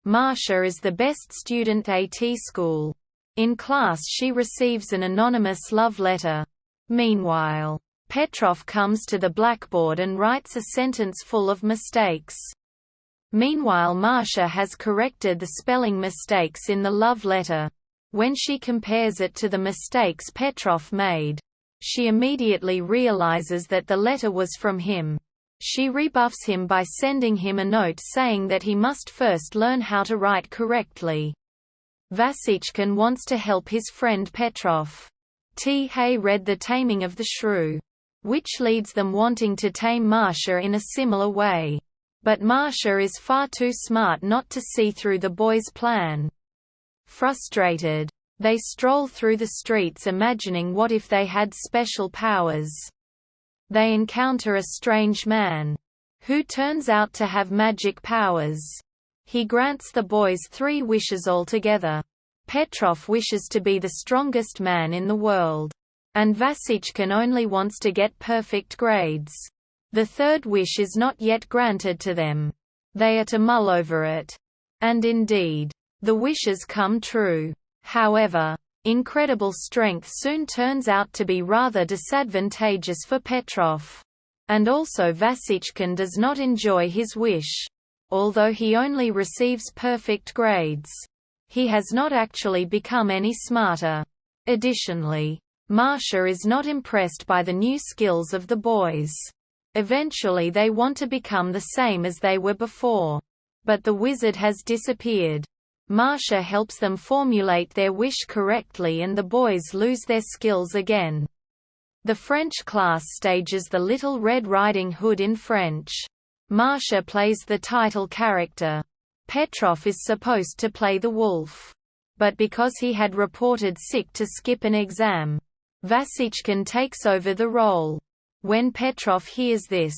Masha is the best student at school. In class she receives an anonymous love letter. Meanwhile, Petrov comes to the blackboard and writes a sentence full of mistakes. Meanwhile, Masha has corrected the spelling mistakes in the love letter. When she compares it to the mistakes Petrov made, she immediately realizes that the letter was from him. She rebuffs him by sending him a note saying that he must first learn how to write correctly. Vasechkin wants to help his friend Petrov. He read The Taming of the Shrew, which leads them wanting to tame Masha in a similar way. But Masha is far too smart not to see through the boys' plan. Frustrated, they stroll through the streets imagining what if they had special powers. They encounter a strange man, who turns out to have magic powers. He grants the boys 3 wishes altogether. Petrov wishes to be the strongest man in the world, and Vasechkin only wants to get perfect grades. The 3rd wish is not yet granted to them. They are to mull over it. And indeed, the wishes come true. However, incredible strength soon turns out to be rather disadvantageous for Petrov. And also Vasechkin does not enjoy his wish. Although he only receives perfect grades, he has not actually become any smarter. Additionally, Masha is not impressed by the new skills of the boys. Eventually they want to become the same as they were before. But the wizard has disappeared. Masha helps them formulate their wish correctly and the boys lose their skills again. The French class stages The Little Red Riding Hood in French. Masha plays the title character. Petrov is supposed to play the wolf. But because he had reported sick to skip an exam, Vasechkin takes over the role. When Petrov hears this,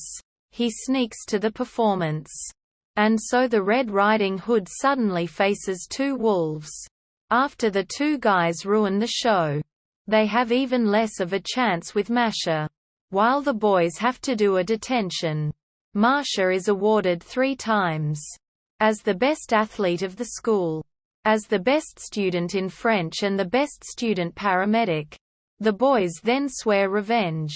he sneaks to the performance. And so the Red Riding Hood suddenly faces 2 wolves. After the 2 guys ruin the show, they have even less of a chance with Masha. While the boys have to do a detention, Masha is awarded 3 times. As the best athlete of the school, as the best student in French and the best student paramedic. The boys then swear revenge.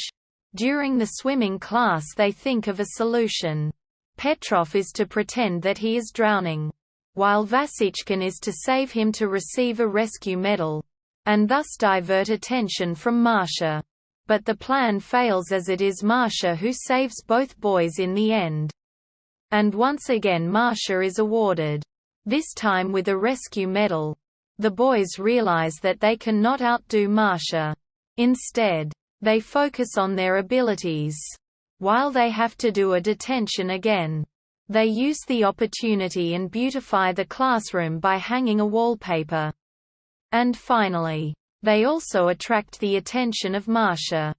During the swimming class they think of a solution. Petrov is to pretend that he is drowning, while Vasechkin is to save him to receive a rescue medal, and thus divert attention from Masha. But the plan fails as it is Masha who saves both boys in the end. And once again Masha is awarded, this time with a rescue medal. The boys realize that they cannot outdo Masha. Instead, they focus on their abilities. While they have to do a detention again, they use the opportunity and beautify the classroom by hanging a wallpaper. And finally, they also attract the attention of Masha.